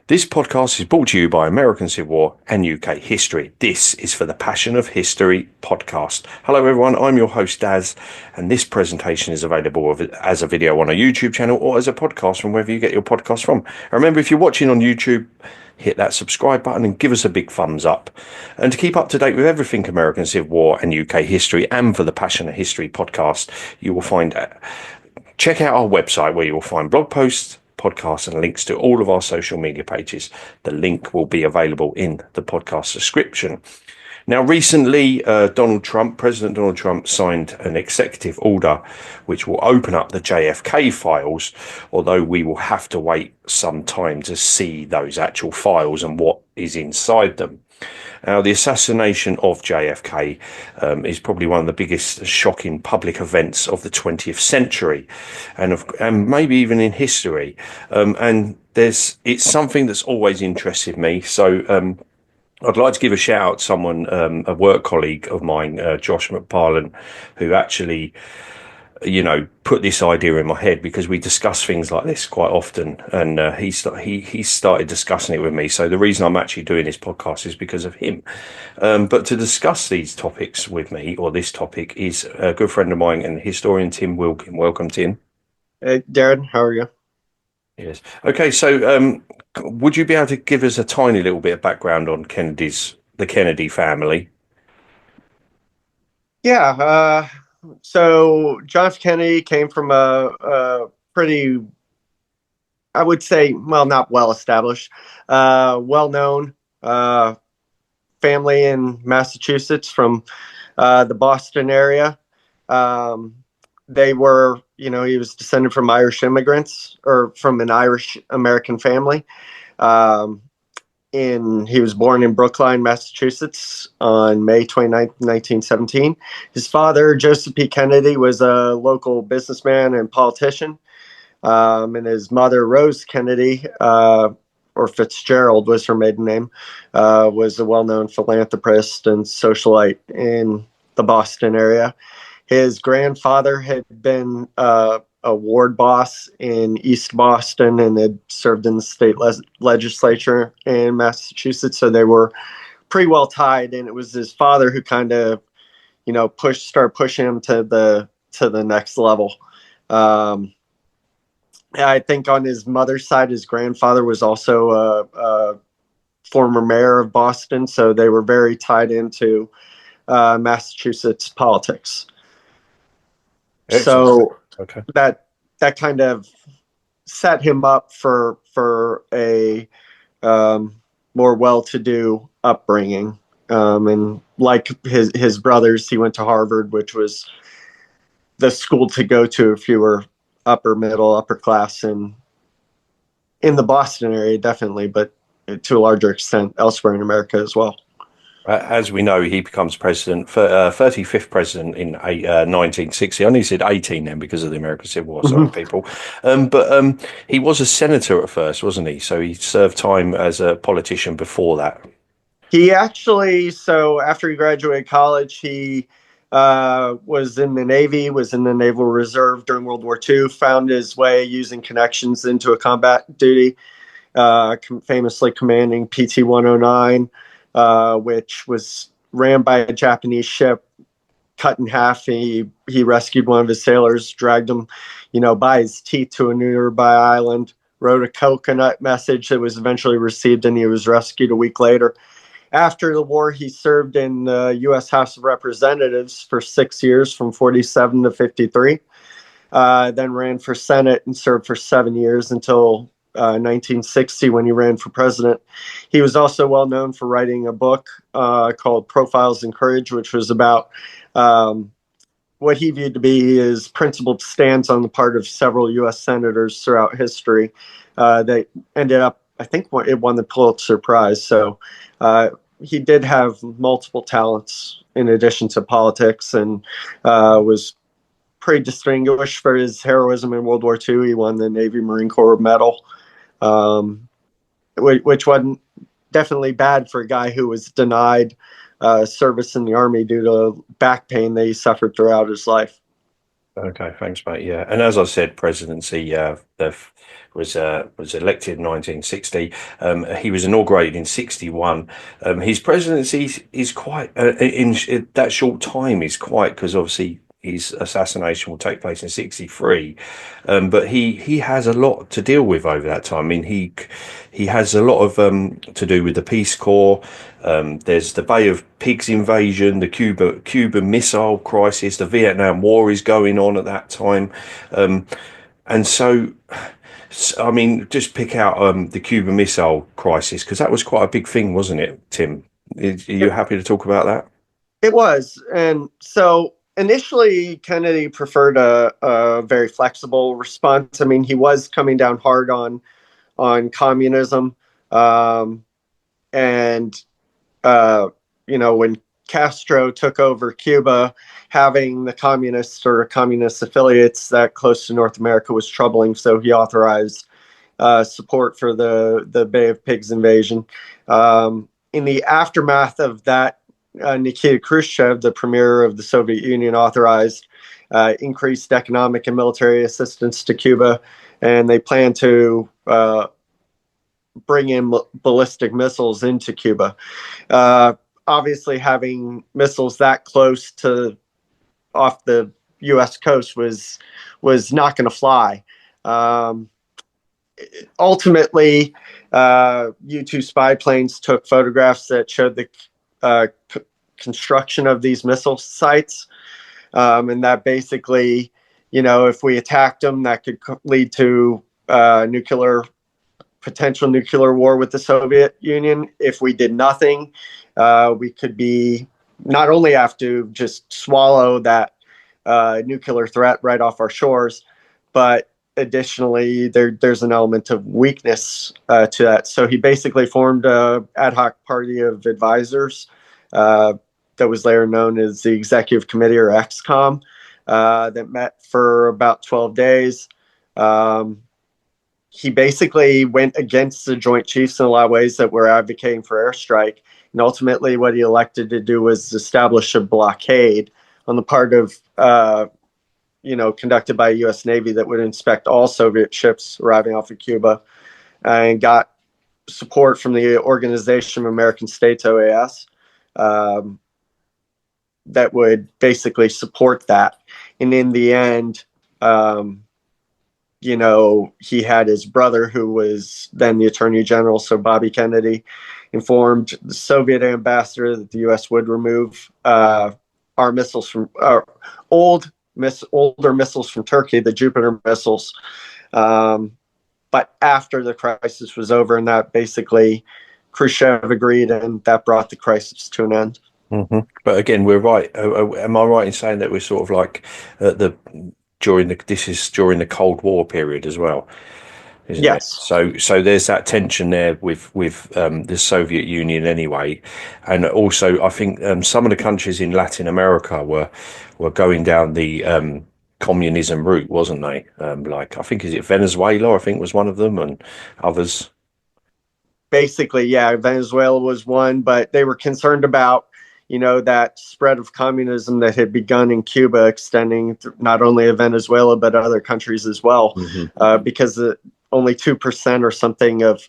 This podcast is brought to you by American Civil War and UK History. This is for the Passion of History podcast. Hello everyone, I'm your host Daz, and this presentation is available as a video on our YouTube channel or as a podcast from wherever you get your podcast from. And remember, if you're watching on YouTube, hit that subscribe button and give us a big thumbs up. And to keep up to date with everything American Civil War and UK History, and for the Passion of History podcast, you will find check out our website where you will find blog posts, podcasts and links to all of our social media pages. The link will be available in the podcast description. Now, recently, President Donald Trump signed an executive order which will open up the JFK files, although we will have to wait some time to see those actual files and what is inside them. Now, the assassination of JFK is probably one of the biggest shocking public events of the 20th century, and maybe even in history. And it's something that's always interested me. So I'd like to give a shout out to someone, a work colleague of mine, Josh McParlin, who actually, put this idea in my head, because we discuss things like this quite often, and he started discussing it with me. So the reason I'm actually doing this podcast is because of him. But to discuss these topics with me, or this topic, is a good friend of mine and historian Tim Willging. Welcome, Tim. Hey, Darren, how are you? Yes. Okay. So, would you be able to give us a tiny little bit of background on the Kennedy family? Yeah, so John F. Kennedy came from a pretty, I would say, well, not well-established, well-known family in Massachusetts from the Boston area. They were, he was descended from Irish immigrants, or from an Irish American family. He was born in Brookline, Massachusetts on May 29th, 1917. His father, Joseph P. Kennedy, was a local businessman and politician. And his mother, Rose Kennedy, or Fitzgerald was her maiden name, was a well-known philanthropist and socialite in the Boston area. His grandfather had been a ward boss in East Boston and had served in the state legislature in Massachusetts, so they were pretty well tied. And it was his father who kind of, started pushing him to the next level. I think on his mother's side, his grandfather was also a former mayor of Boston, so they were very tied into Massachusetts politics. Excellent. So Okay. that kind of set him up for a more well-to-do upbringing. And like his brothers, he went to Harvard, which was the school to go to if you were upper middle, upper class in the Boston area, definitely, but to a larger extent elsewhere in America as well. As we know, he becomes president, 35th president in 1960. I only said 18 then because of the American Civil War, sorry, people. But he was a senator at first, wasn't he? So he served time as a politician before that. He actually, so after he graduated college, he was in the Navy, was in the Naval Reserve during World War II, found his way using connections into a combat duty, famously commanding PT-109. Which was ran by a Japanese ship, cut in half. He rescued one of his sailors, dragged him, by his teeth to a nearby island, wrote a coconut message that was eventually received, and he was rescued a week later. After the war, he served in the U.S. House of Representatives for 6 years, from 47 to 53. Then ran for Senate and served for 7 years until 1960 when he ran for president. He was also well known for writing a book called Profiles in Courage, which was about what he viewed to be his principled stance on the part of several U.S. senators throughout history. They ended up, I think, it won the Pulitzer Prize. So he did have multiple talents in addition to politics, and was pretty distinguished for his heroism in World War II. He won the Navy Marine Corps Medal, which wasn't definitely bad for a guy who was denied service in the Army due to back pain that he suffered throughout his life. Okay, thanks, mate. Yeah, and as I said, presidency was elected in 1960. He was inaugurated in 61. His presidency is quite in that short time is quite because obviously his assassination will take place in 63. But he has a lot to deal with over that time. I mean, he has a lot of to do with the Peace Corps. There's the Bay of Pigs invasion, the Cuban Missile Crisis, the Vietnam War is going on at that time, and so I mean, just pick out the Cuban Missile Crisis because that was quite a big thing, wasn't it, Tim? Are you happy to talk about that? It was. And so initially, Kennedy preferred a very flexible response. I mean, he was coming down hard on communism. And, when Castro took over Cuba, having the communists or communist affiliates that close to North America was troubling. So he authorized support for the Bay of Pigs invasion. In the aftermath of that, Nikita Khrushchev, the premier of the Soviet Union, authorized increased economic and military assistance to Cuba, and they plan to bring in ballistic missiles into Cuba. Obviously, having missiles that close to off the U.S. coast was not going to fly. Ultimately, U-2 spy planes took photographs that showed the construction of these missile sites, and that basically, if we attacked them, that could lead to potential nuclear war with the Soviet Union. If we did nothing, we could be not only have to just swallow that nuclear threat right off our shores, but additionally, there's an element of weakness to that. So he basically formed an ad hoc party of advisors that was later known as the Executive Committee or XCOM that met for about 12 days. He basically went against the Joint Chiefs in a lot of ways that were advocating for airstrike. And ultimately, what he elected to do was establish a blockade on the part of, conducted by U.S. Navy that would inspect all Soviet ships arriving off of Cuba, and got support from the Organization of American States, OAS, that would basically support that. And in the end, he had his brother, who was then the Attorney General, so Bobby Kennedy, informed the Soviet ambassador that the U.S. would remove our missiles from older missiles from Turkey, the Jupiter missiles. But after the crisis was over, and that basically Khrushchev agreed, and that brought the crisis to an end. Mm-hmm. But again, we're right. Am I right in saying that we're sort of like this is during the Cold War period as well, isn't it? Yes. So there's that tension there with the Soviet Union anyway, and also I think some of the countries in Latin America were going down the communism route, wasn't they? Like I think is it Venezuela? I think was one of them, and others. Basically, yeah, Venezuela was one, but they were concerned about that spread of communism that had begun in Cuba, extending not only to Venezuela, but other countries as well, because only 2% or something of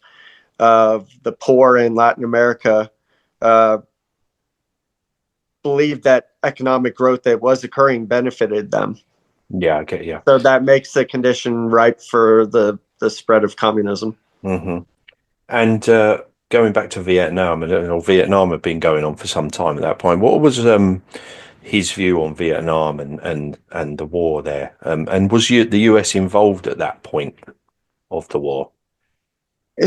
the poor in Latin America believed that economic growth that was occurring benefited them. Yeah, okay, yeah. So that makes the condition ripe for the spread of communism. Mm-hmm. And going back to Vietnam, and Vietnam had been going on for some time at that point. What was his view on Vietnam and the war there? And was the US involved at that point of the war?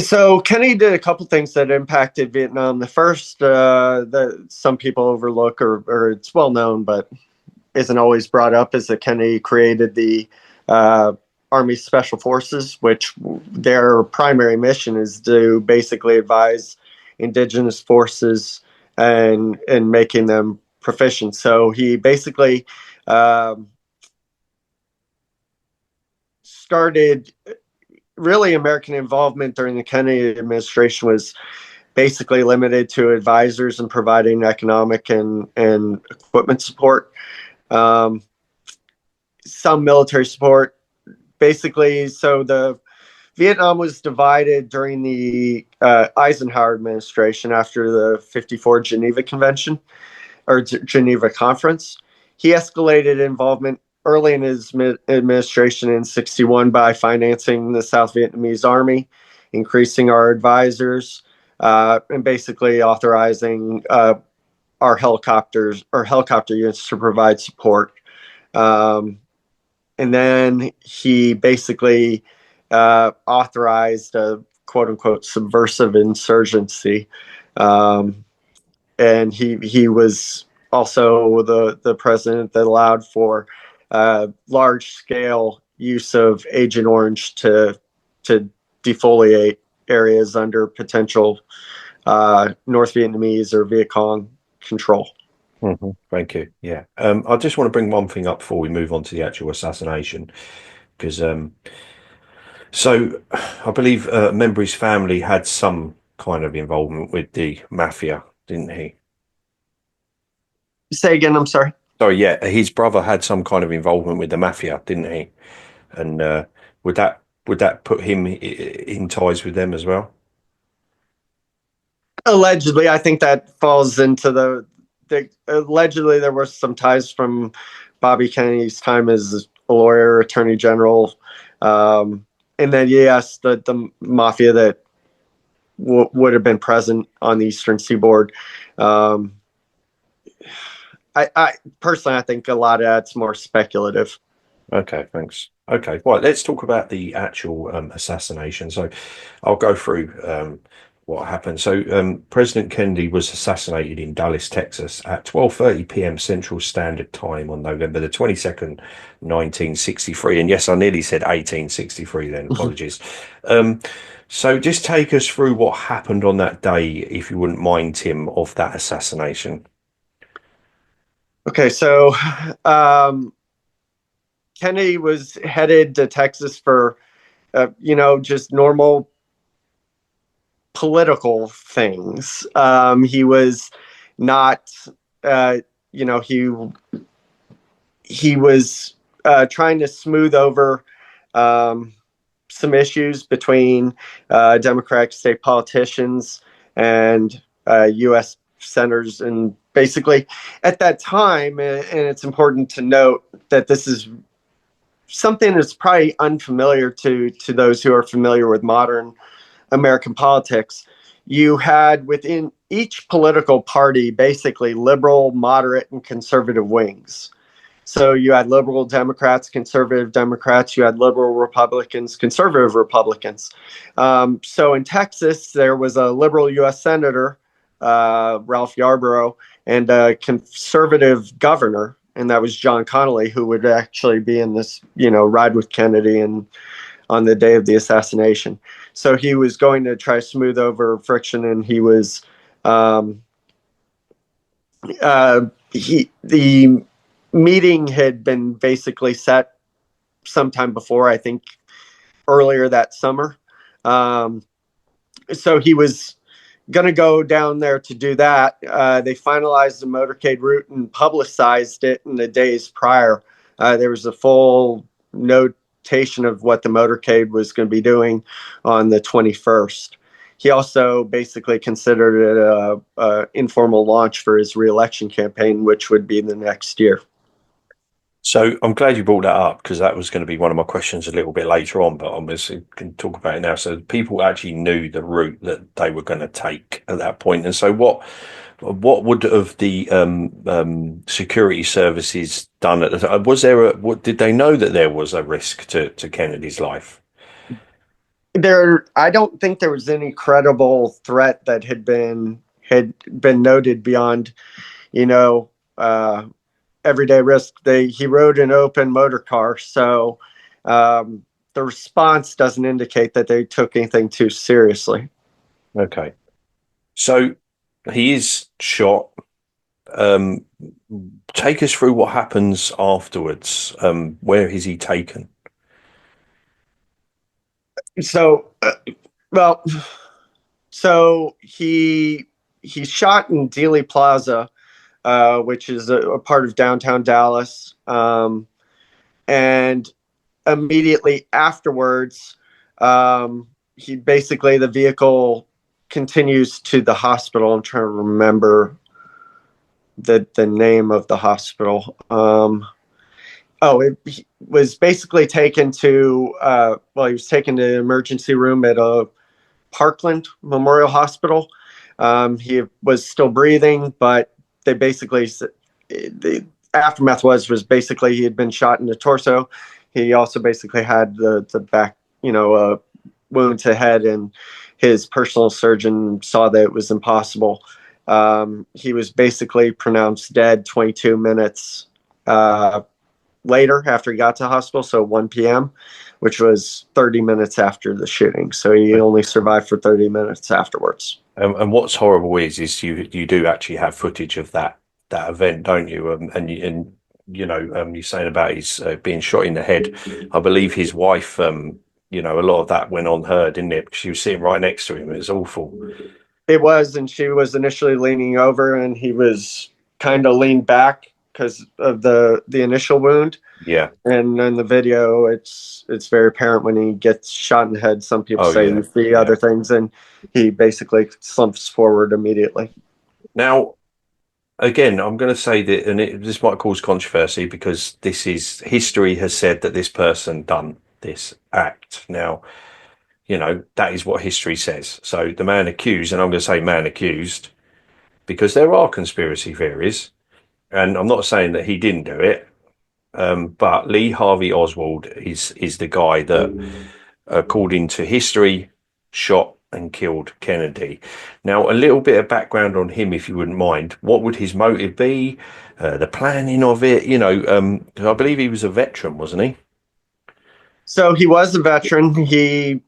So Kennedy did a couple things that impacted Vietnam. The first, that some people overlook, or it's well known, but isn't always brought up, is that Kennedy created the Army Special Forces, which their primary mission is to basically advise indigenous forces and making them proficient. So he basically started. Really, American involvement during the Kennedy administration was basically limited to advisors and providing economic and equipment support. some military support. Basically, so the Vietnam was divided during the Eisenhower administration after the '54 Geneva Convention or Geneva Conference. He escalated involvement early in his administration in '61 by financing the South Vietnamese army, increasing our advisors, and basically authorizing our helicopter units to provide support. And then he basically authorized a quote unquote subversive insurgency. And he was also the president that allowed for large scale use of Agent Orange to defoliate areas under potential North Vietnamese or Viet Cong control. Mm-hmm. Thank you. Yeah. I just want to bring one thing up before we move on to the actual assassination, because so I believe a member of his family had some kind of involvement with the mafia, didn't he? Say again, I'm sorry. Sorry, yeah, his brother had some kind of involvement with the mafia, didn't he? And would that put him in ties with them as well? Allegedly, I think that falls into the allegedly there were some ties from Bobby Kennedy's time as a lawyer, attorney general, and then yes, the mafia that would have been present on the Eastern Seaboard. I personally, I think a lot of that's more speculative. Okay, thanks. Okay, right, let's talk about the actual assassination. So I'll go through what happened. So President Kennedy was assassinated in Dallas, Texas at 12:30 p.m. Central Standard Time on November the 22nd, 1963. And yes, I nearly said 1863 then, apologies. So just take us through what happened on that day, if you wouldn't mind, Tim, of that assassination. Okay, so Kennedy was headed to Texas for, just normal political things. He was not, he was trying to smooth over some issues between Democratic state politicians and U.S. senators. And basically, at that time, and it's important to note that this is something that's probably unfamiliar to those who are familiar with modern American politics. You had within each political party basically liberal, moderate, and conservative wings. So you had liberal Democrats, conservative Democrats, you had liberal Republicans, conservative Republicans. So in Texas, there was a liberal U.S. Senator, Ralph Yarborough, and a conservative governor, and that was John Connally, who would actually be in this, ride with Kennedy and on the day of the assassination. So he was going to try to smooth over friction, and he was the meeting had been basically set sometime before, I think earlier that summer. So he was going to go down there to do that. They finalized the motorcade route and publicized it in the days prior. There was a full notation of what the motorcade was going to be doing on the 21st. He also basically considered it a informal launch for his reelection campaign, which would be the next year. So I'm glad you brought that up, because that was going to be one of my questions a little bit later on, but obviously can talk about it now. So people actually knew the route that they were going to take at that point. And so what would have the security services done at the time? Was there did they know that there was a risk to Kennedy's life? I don't think there was any credible threat that had been noted beyond, everyday risk. He rode an open motor car, so the response doesn't indicate that they took anything too seriously. Okay, so he is shot. Take us through what happens afterwards. Where is he taken? So, he's shot in Dealey Plaza, which is a part of downtown Dallas. and immediately afterwards, the vehicle continues to the hospital. I'm trying to remember the name of the hospital. It was basically taken to, he was taken to the emergency room at a Parkland Memorial Hospital. He was still breathing, but the aftermath was basically he had been shot in the torso. He also basically had the back, wound to head, and his personal surgeon saw that it was impossible. He was basically pronounced dead 22 minutes later after he got to the hospital, so 1 p.m., which was 30 minutes after the shooting. So he only survived for 30 minutes afterwards. And what's horrible is you do actually have footage of that event, don't you? You're saying about his being shot in the head. I believe his wife, a lot of that went on her, didn't it? She was sitting right next to him. It was awful. It was, and she was initially leaning over, and he was kind of leaned back because of the initial wound. Yeah. And in the video, it's very apparent when he gets shot in the head. Some people say you see other things, and he basically slumps forward immediately. Now, again, I'm going to say that, and this might cause controversy because history has said that this person done this act. Now, that is what history says. So the man accused, and I'm going to say man accused, because there are conspiracy theories, and I'm not saying that he didn't do it, but Lee Harvey Oswald is the guy that, according to history, shot and killed Kennedy. Now, a little bit of background on him, if you wouldn't mind. What would his motive be? The planning of it, because I believe he was a veteran, wasn't he? So he was a veteran. He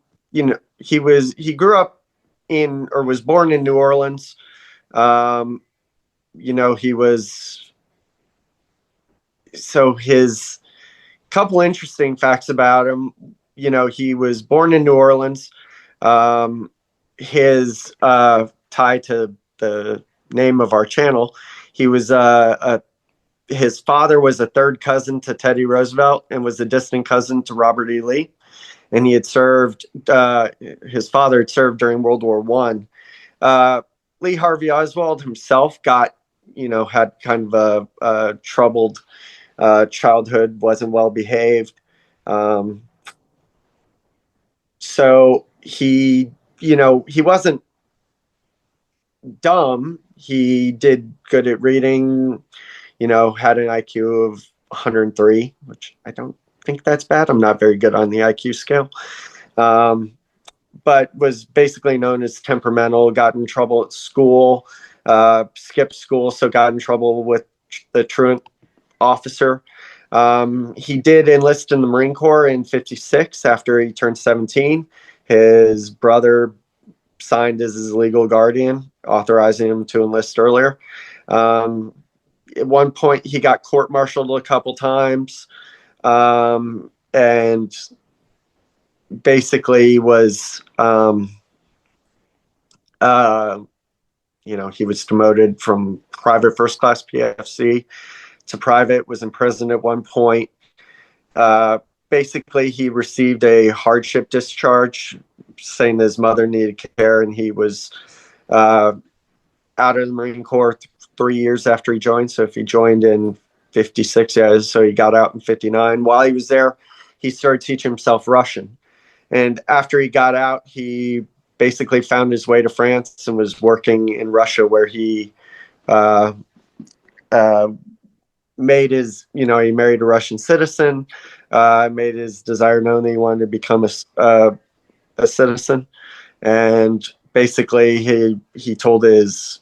grew up was born in New Orleans. His couple interesting facts about him. He was born in New Orleans. His tie to the name of our channel, his father was a third cousin to Teddy Roosevelt and was a distant cousin to Robert E. Lee. And he had served, his father had served during World War I. Lee Harvey Oswald himself had kind of a troubled childhood, wasn't well behaved. So he wasn't dumb. He did good at reading, had an IQ of 103, which I don't think that's bad. I'm not very good on the IQ scale. But was basically known as temperamental, got in trouble at school, skipped school, so got in trouble with the truant officer. He did enlist in the Marine Corps in 1956 after he turned 17. His brother signed as his legal guardian, authorizing him to enlist earlier. At one point, he got court-martialed a couple times, and basically was, he was demoted from private first-class PFC to private, was in prison at one point. Basically, he received a hardship discharge, saying that his mother needed care, and he was out of the Marine Corps 3 years after he joined. So if he joined in 1956, so he got out in 1959. While he was there, he started teaching himself Russian. And after he got out, he basically found his way to France and was working in Russia, where he made his, he married a Russian citizen, made his desire known that he wanted to become a citizen. And basically he told his,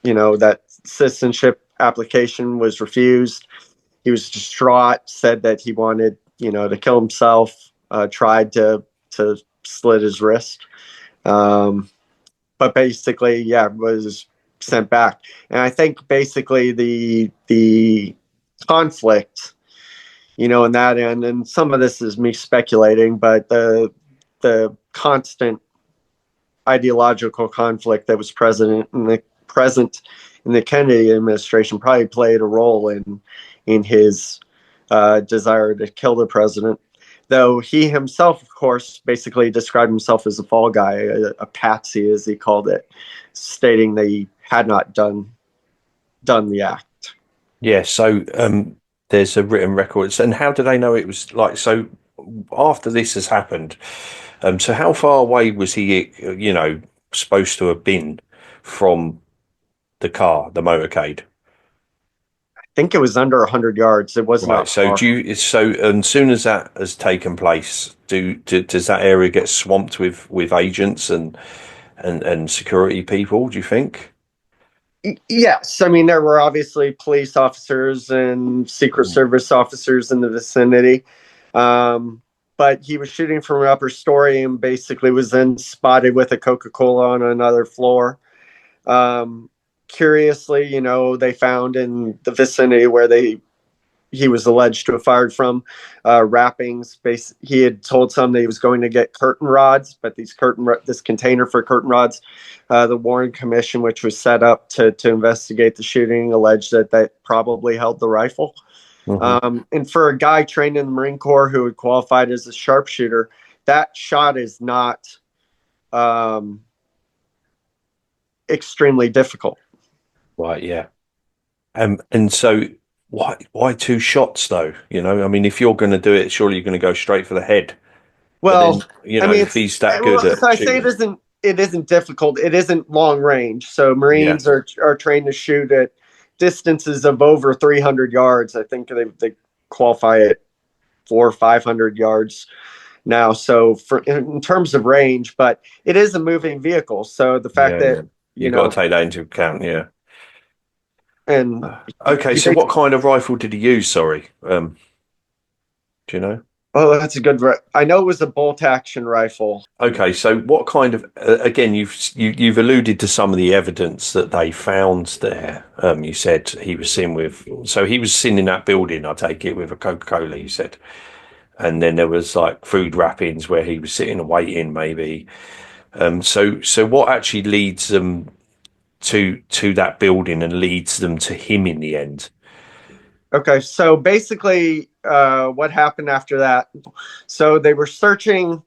that citizenship application was refused. He was distraught, said that he wanted, to kill himself, tried to slit his wrist. But basically, was sent back. And I think basically the conflict, in that end, and some of this is me speculating, but the constant ideological conflict that was present in the Kennedy administration probably played a role in his desire to kill the president. Though he himself, of course, basically described himself as a fall guy, a patsy, as he called it, stating that he had not done the act. Yeah, so there's a written record. And how do they know it was like, so after this has happened, so how far away was he, supposed to have been from the car, the motorcade? I think it was under 100 yards. It was Right. not So far. as soon as that has taken place, does that area get swamped with agents and security people, do you think? Yes, I mean there were obviously police officers and Secret Service officers in the vicinity, but he was shooting from an upper story and basically was then spotted with a Coca-Cola on another floor. Curiously, they found in the vicinity where he was alleged to have fired from wrappings. He had told some that he was going to get curtain rods, but this container for curtain rods, the Warren Commission, which was set up to investigate the shooting, alleged that probably held the rifle. Mm-hmm. And for a guy trained in the Marine Corps who had qualified as a sharpshooter, that shot is not extremely difficult. Right. Yeah. And so why two shots though? I mean, if you're going to do it, surely you're going to go straight for the head. Well, Then, I mean, if he's that good at so I shooting. say it isn't difficult. It isn't long range. So Marines are trained to shoot at distances of over 300 yards. I think they qualify at 400 or 500 yards now. So in terms of range, but it is a moving vehicle. So the fact that you've got to take that into account. Yeah. And okay, so what kind of rifle did he use? Sorry, do you know? Oh, that's a good. I know it was a bolt action rifle. Okay, so what kind of? Again, you've alluded to some of the evidence that they found there. You said he was seen with. So he was seen in that building. I take it with a Coca-Cola. You said, and then there was like food wrappings where he was sitting and waiting, maybe. So what actually leads them to that building and leads them to him in the end? Okay, so basically what happened after that, so they were searching,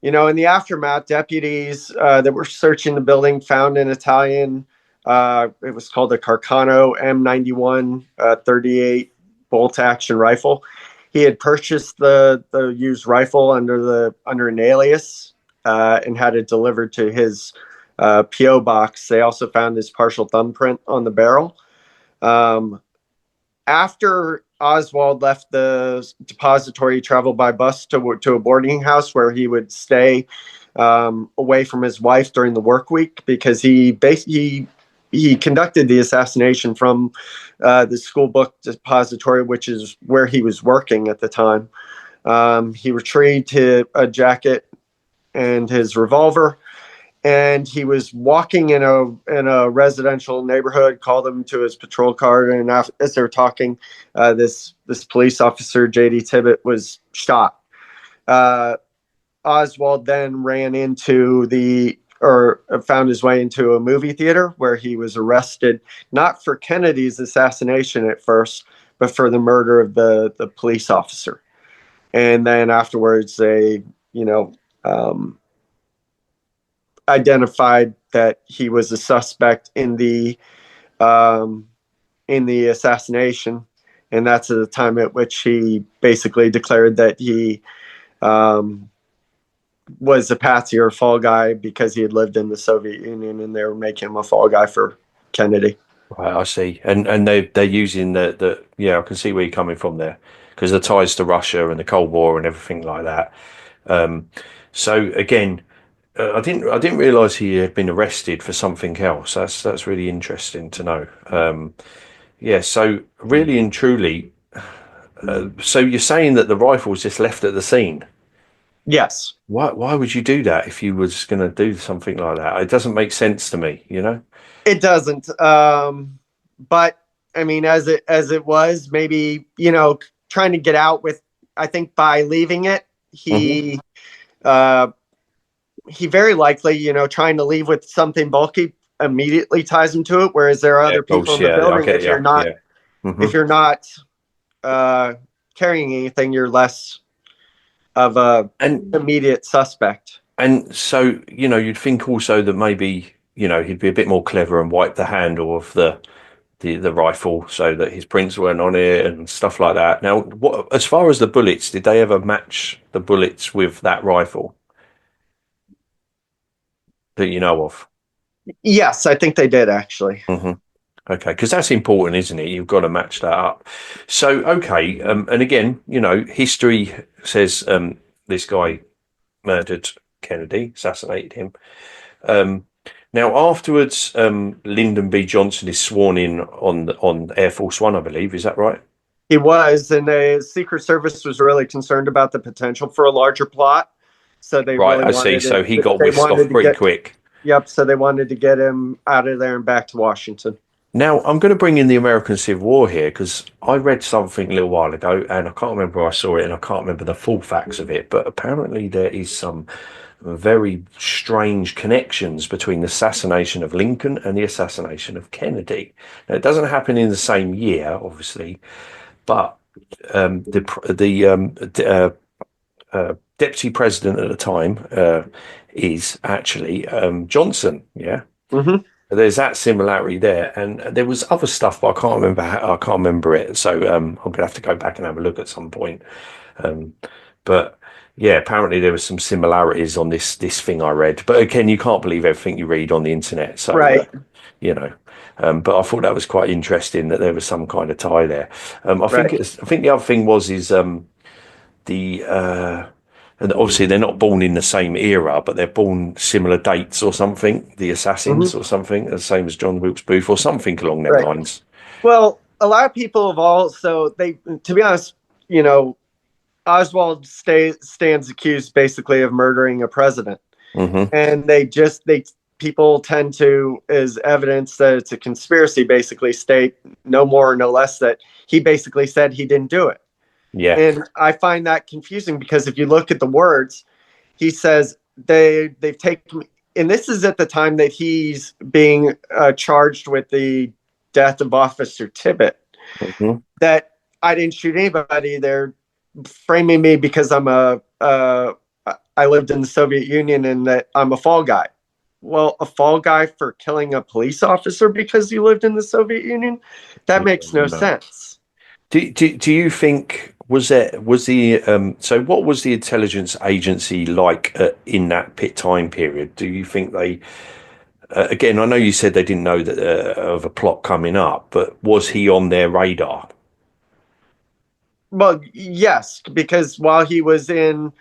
in the aftermath, deputies that were searching the building found an Italian, it was called a Carcano M91 38 bolt action rifle. He had purchased the used rifle under an alias and had it delivered to his P.O. box. They also found his partial thumbprint on the barrel. After Oswald left the depository, he traveled by bus to a boarding house where he would stay away from his wife during the work week because he conducted the assassination from the School Book Depository, which is where he was working at the time. He retrieved a jacket and his revolver, and he was walking in a residential neighborhood, called him to his patrol car, and as they were talking, this police officer, J.D. Tibbet, was shot. Oswald then found his way into a movie theater where he was arrested, not for Kennedy's assassination at first, but for the murder of the police officer. And then afterwards, they, identified that he was a suspect in the assassination, and that's at the time at which he basically declared that he was a patsy or fall guy because he had lived in the Soviet Union and they were making him a fall guy for Kennedy. Right, I see, and they're using the I can see where you're coming from there because the ties to Russia and the Cold War and everything like that. So again. I didn't realise he had been arrested for something else. That's really interesting to know. So really and truly, so you're saying that the rifle was just left at the scene? Yes. Why would you do that if you were just going to do something like that? It doesn't make sense to me, It doesn't. But I mean, as it was, maybe trying to get out with. I think by leaving it, he. He very likely, trying to leave with something bulky immediately ties him to it. Whereas there are other people in the building. If you're not carrying anything, you're less of a immediate suspect. And so, you'd think also that maybe, he'd be a bit more clever and wipe the handle of the rifle so that his prints weren't on it and stuff like that. Now, as far as the bullets, did they ever match the bullets with that rifle that you know of? Yes, I think they did actually. Mm-hmm. Okay, because that's important, isn't it? You've got to match that up. So, okay, and again, history says this guy murdered Kennedy, assassinated him. Now, afterwards, Lyndon B. Johnson is sworn in on Air Force One, I believe. Is that right? He was, and the Secret Service was really concerned about the potential for a larger plot. So they Right, really I see. wanted So he got whisked off pretty quick. Yep, so they wanted to get him out of there and back to Washington. Now, I'm going to bring in the American Civil War here because I read something a little while ago and I can't remember where I saw it and I can't remember the full facts of it, but apparently there is some very strange connections between the assassination of Lincoln and the assassination of Kennedy. Now, it doesn't happen in the same year, obviously, but deputy president at the time is actually Johnson. Yeah. Mm-hmm. There's that similarity there, and there was other stuff, but I can't remember it. So I'm gonna have to go back and have a look at some point. But yeah, apparently there was some similarities on this thing I read. But again, you can't believe everything you read on the internet. So right. But I thought that was quite interesting that there was some kind of tie there. I think the other thing is and obviously they're not born in the same era, but they're born similar dates or something. The assassins or something, the same as John Wilkes Booth or something along those lines. Well, a lot of people have also to be honest, Oswald stands accused basically of murdering a president, and people tend to, as evidence that it's a conspiracy, basically state no more, no less that he basically said he didn't do it. Yeah. And I find that confusing because if you look at the words, he says they've taken, and this is at the time that he's being charged with the death of Officer Tibbet, that I didn't shoot anybody. They're framing me because I lived in the Soviet Union and that I'm a fall guy. Well, a fall guy for killing a police officer because you lived in the Soviet Union? That makes no sense. Do you think so what was the intelligence agency like in that time period? Do you think they again, I know you said they didn't know that of a plot coming up, but was he on their radar? Well, yes, because while he was in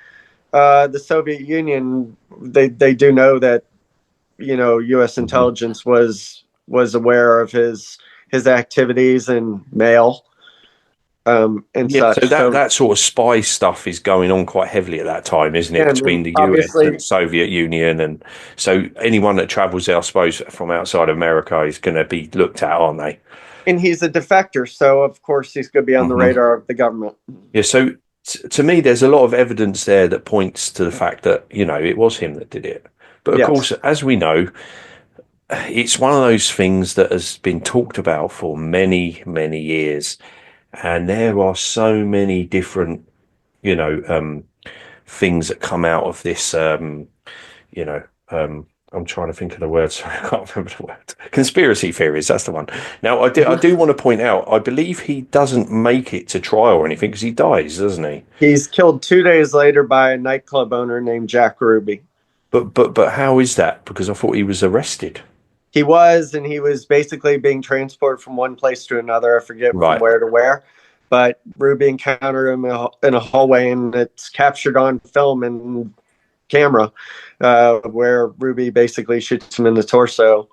the Soviet Union, they do know that U.S. intelligence was aware of his activities and mail. And yeah, so that sort of spy stuff is going on quite heavily at that time, isn't it? Between the US and the Soviet Union, and so anyone that travels, I suppose, from outside America is going to be looked at, aren't they? And he's a defector, so of course he's going to be on the radar of the government. Yeah, so to me, there's a lot of evidence there that points to the fact that it was him that did it. But of course, as we know, it's one of those things that has been talked about for many, many years. And there are so many different, things that come out of this, I'm trying to think of the word. Sorry, I can't remember the word. Conspiracy theories, that's the one. Now, I do want to point out, I believe he doesn't make it to trial or anything because he dies, doesn't he? He's killed 2 days later by a nightclub owner named Jack Ruby. But how is that? Because I thought he was arrested. He was, and he was basically being transported from one place to another. I forget from where to where. But Ruby encountered him in a hallway, and it's captured on film and camera, where Ruby basically shoots him in the torso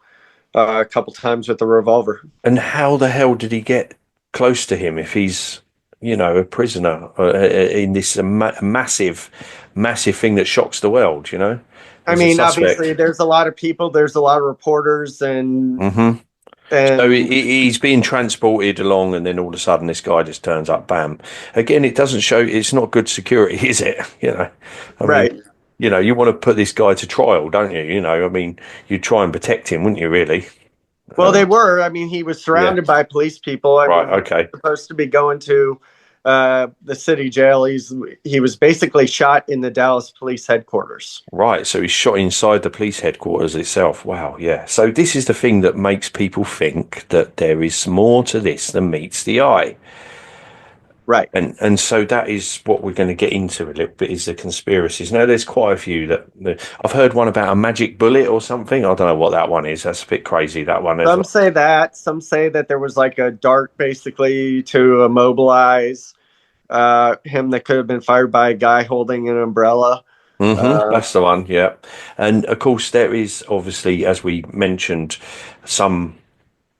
a couple times with a revolver. And how the hell did he get close to him if he's, a prisoner in this massive thing that shocks the world, I mean, obviously, there's a lot of people, there's a lot of reporters, and so he's being transported along, and then all of a sudden, this guy just turns up. Bam! Again, it doesn't show. It's not good security, is it? I mean, you want to put this guy to trial, don't you? I mean, you'd try and protect him, wouldn't you? Really? Well, they were. I mean, he was surrounded by police people. Okay. Supposed to be going to the city jail. He was basically shot in the Dallas police headquarters. Right, so he's shot inside the police headquarters itself. Wow, yeah. So this is the thing that makes people think that there is more to this than meets the eye. Right. And so that is what we're going to get into a little bit, is the conspiracies. Now, there's quite a few that I've heard one about a magic bullet or something. I don't know what that one is. That's a bit crazy, that one. Some say that. Some say that there was like a dart basically to immobilize him that could have been fired by a guy holding an umbrella. That's the one, yeah. And of course, there is obviously, as we mentioned, some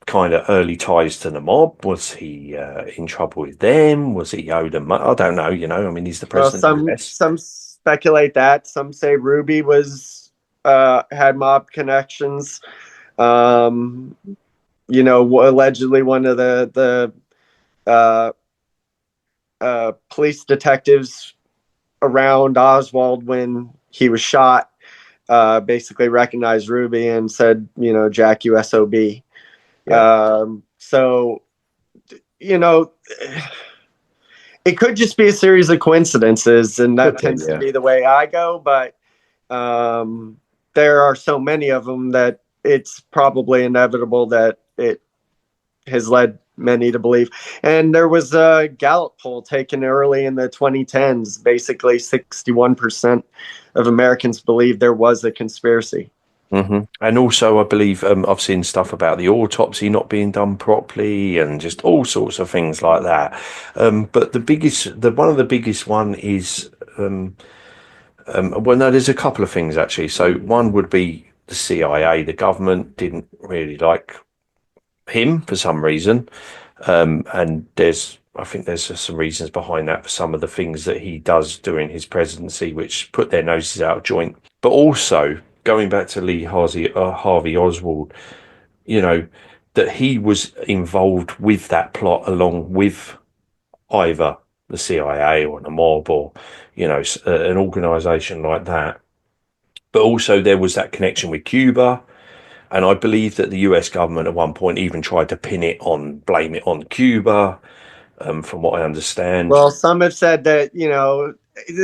kind of early ties to the mob. Was he in trouble with them? Was he owed them money? I don't know. I mean, he's the president of the US. Some speculate that. Some say Ruby had mob connections. Allegedly one of the police detectives around Oswald when he was shot basically recognized Ruby and said, Jack, USOB. Yeah. It could just be a series of coincidences, and that tends to be the way I go. But there are so many of them that it's probably inevitable that it has led many to believe. And there was a Gallup poll taken early in the 2010s. Basically, 61% of Americans believe there was a conspiracy. Mm-hmm. And also, I believe I've seen stuff about the autopsy not being done properly, and just all sorts of things like that. But one of the biggest one is, well, no, there's a couple of things actually. So one would be the CIA. The government didn't really like him for some reason, and I think there's just some reasons behind that for some of the things that he does during his presidency, which put their noses out of joint. But also, going back to Lee Harvey Oswald, that he was involved with that plot along with either the CIA or the mob or, an organization like that. But also there was that connection with Cuba. And I believe that the US government at one point even tried to blame it on Cuba, from what I understand. Well, some have said that,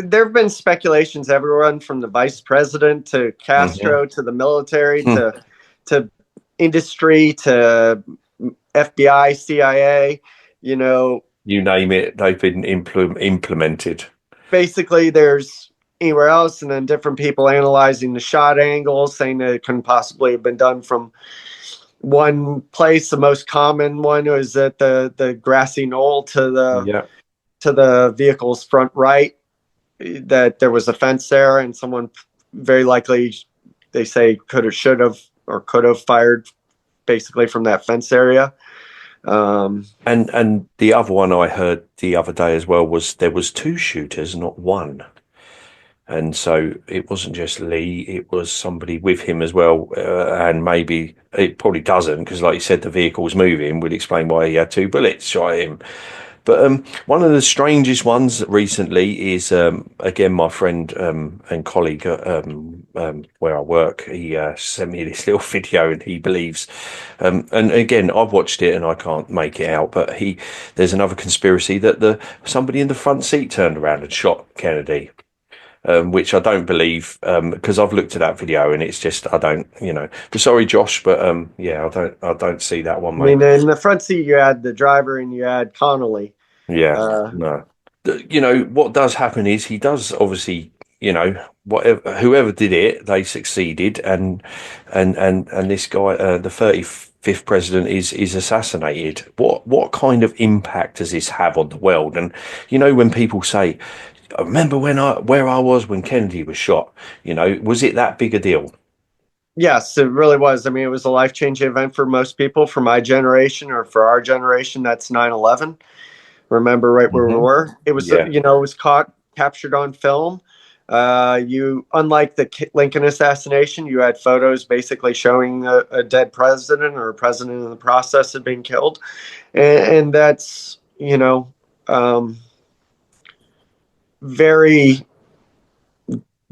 there have been speculations, everyone from the vice president to Castro to the military to industry to FBI, CIA, You name it, they've been implemented. Basically, there's anywhere else, and then different people analyzing the shot angles, saying that it couldn't possibly have been done from one place. The most common one was at the grassy knoll to the vehicle's front right, that there was a fence there, and someone very likely, they say, could have fired basically from that fence area. And the other one I heard the other day as well was there was two shooters, not one. And so it wasn't just Lee, it was somebody with him as well. And maybe it probably doesn't, because like you said, the vehicle was moving, would explain why he had two bullets shot at him. But one of the strangest ones recently is, again, my friend and colleague where I work, he sent me this little video, and he believes, and again, I've watched it and I can't make it out, but there's another conspiracy that somebody in the front seat turned around and shot Kennedy. Which I don't believe, because I've looked at that video and it's just, I don't, sorry, Josh, but I don't see that one, mate. I mean, in the front seat, you had the driver and you had Connally. Yeah, no. What does happen is he does obviously, whoever did it, they succeeded, and this guy, the 35th president, is assassinated. What kind of impact does this have on the world? And when people say, I remember where I was when Kennedy was shot, was it that big a deal? Yes, it really was. I mean, it was a life-changing event for most people. For my generation, or for our generation, that's 9/11. Remember right where we were. It was, it was captured on film. Unlike the Lincoln assassination, you had photos basically showing a dead president or a president in the process of being killed. And that's, very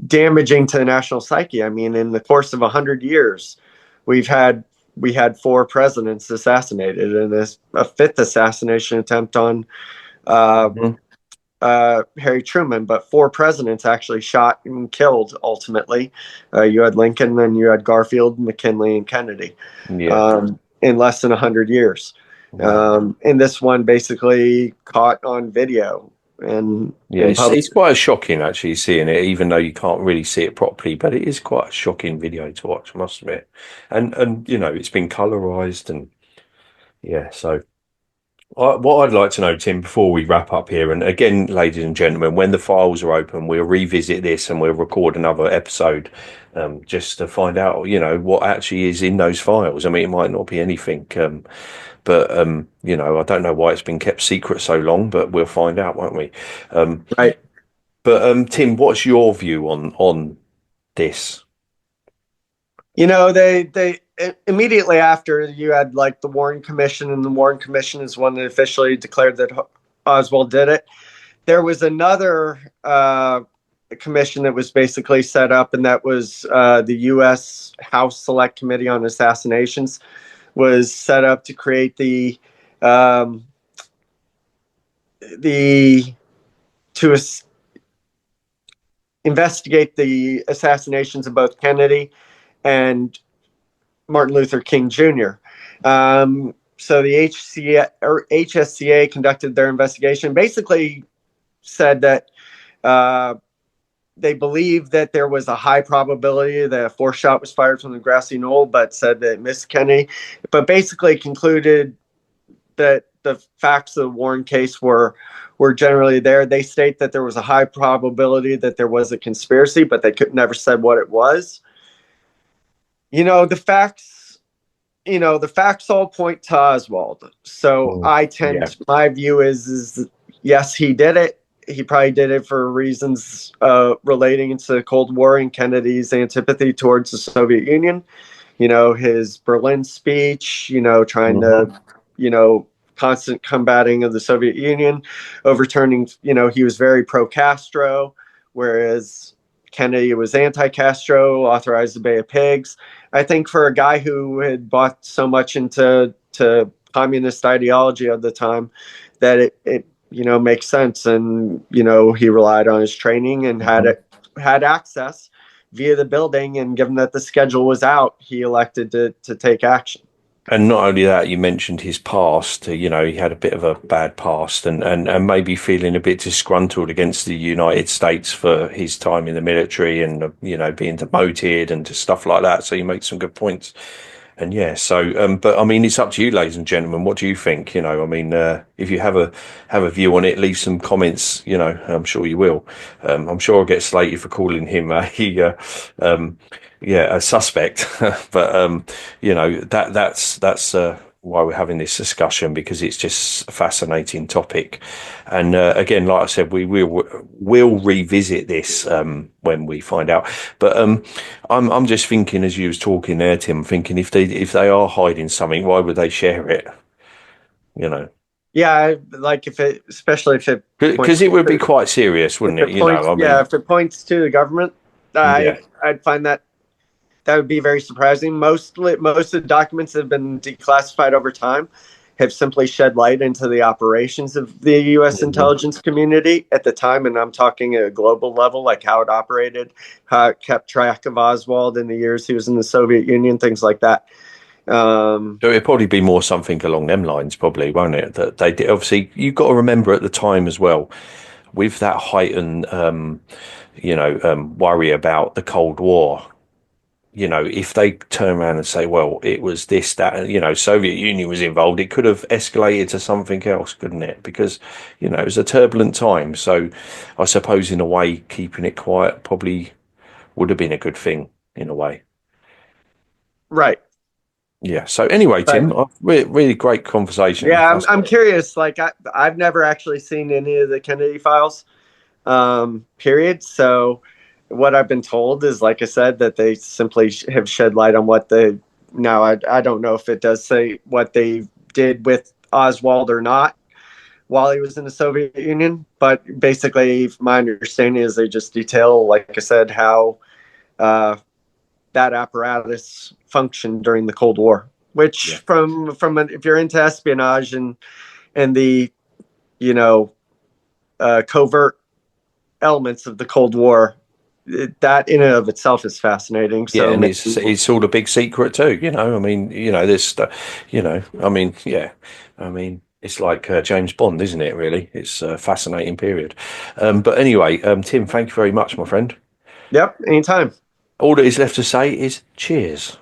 damaging to the national psyche. I mean, in the course of 100 years, we had 4 presidents assassinated, and a 5th assassination attempt on uh, Mhm. Harry Truman, but 4 presidents actually shot and killed ultimately. You had Lincoln, then you had Garfield, McKinley, and Kennedy Yeah. in less than 100 years. Wow. And this one basically caught on video and Yeah, in public. it's quite shocking actually seeing it, even though you can't really see it properly. But it is quite a shocking video to watch, I must admit. And it's been colorized and yeah. So what I'd like to know, Tim, before we wrap up here, and again, ladies and gentlemen, when the files are open, we'll revisit this and we'll record another episode, just to find out, what actually is in those files. I mean, it might not be anything, but I don't know why it's been kept secret so long, but we'll find out, won't we? Um, Right. but Tim, what's your view on this? They immediately after, you had like the Warren Commission, and the Warren Commission is one that officially declared that Oswald did it. There was another commission that was basically set up, and that was the U.S. House Select Committee on Assassinations, was set up to create um, the to investigate the assassinations of both Kennedy and Martin Luther King Jr. So the HSCA conducted their investigation, basically said that they believed that there was a high probability that a 4th shot was fired from the grassy knoll, but said that Miss Kennedy, but basically concluded that the facts of the Warren case were generally there. They state that there was a high probability that there was a conspiracy, but they could never said what it was. The facts, the facts all point to Oswald. So Yeah. my view is yes, he did it. He probably did it for reasons relating to the Cold War and Kennedy's antipathy towards the Soviet Union. His Berlin speech, trying Mhm. to, constant combating of the Soviet Union, overturning, he was very pro Castro, whereas Kennedy was anti Castro, authorized the Bay of Pigs. I think for a guy who had bought so much into communist ideology at the time, that it makes sense. And, he relied on his training and Mhm. had access via the building, and given that the schedule was out, he elected to take action. And not only that, you mentioned his past. He had a bit of a bad past, and maybe feeling a bit disgruntled against the United States for his time in the military, and being demoted and just stuff like that. So you make some good points. And yeah, so but I mean, it's up to you, ladies and gentlemen. What do you think? I mean, if you have a view on it, leave some comments. I'm sure you will. I'm sure I'll get slated for calling him um, a suspect. But that's why we're having this discussion, because it's just a fascinating topic. And again, like I said, we'll revisit this when we find out. But I'm just thinking, as you was talking there, Tim, thinking if they are hiding something, why would they share it? You know, Yeah, like especially if it because points it would be quite serious, if wouldn't it? it points I yeah mean, if it points to the government, yeah. I'd find that would be very surprising. Most of the documents that have been declassified over time have simply shed light into the operations of the U.S. Mhm. intelligence community at the time, and I'm talking at a global level, like how it operated, how it kept track of Oswald in the years he was in the Soviet Union, things like that. So it'd probably be more something along them lines, probably, won't it? That they did. Obviously, you've got to remember at the time as well, with that heightened, worry about the Cold War. If they turn around and say, well, it was this, that, and, Soviet Union was involved, it could have escalated to something else, couldn't it? Because, it was a turbulent time. So I suppose in a way, keeping it quiet probably would have been a good thing in a way. Right. Yeah. So anyway, But Tim, really great conversation. yeah, I'm curious. Like I've never actually seen any of the Kennedy files, period. So what I've been told is, like I said, that they simply have shed light on what they. Now I don't know if it does say what they did with Oswald or not while he was in the Soviet Union, but basically my understanding is they just detail, like I said, how uh, that apparatus functioned during the Cold War. Which, Yeah. if you're into espionage and the covert elements of the Cold War. That in and of itself is fascinating. Yeah, So and it's all a big secret too. I mean, there's stuff. I mean, yeah, I mean, it's like James Bond, isn't it? Really, it's a fascinating period. But anyway, Tim, thank you very much, my friend. yep, anytime. All that is left to say is cheers.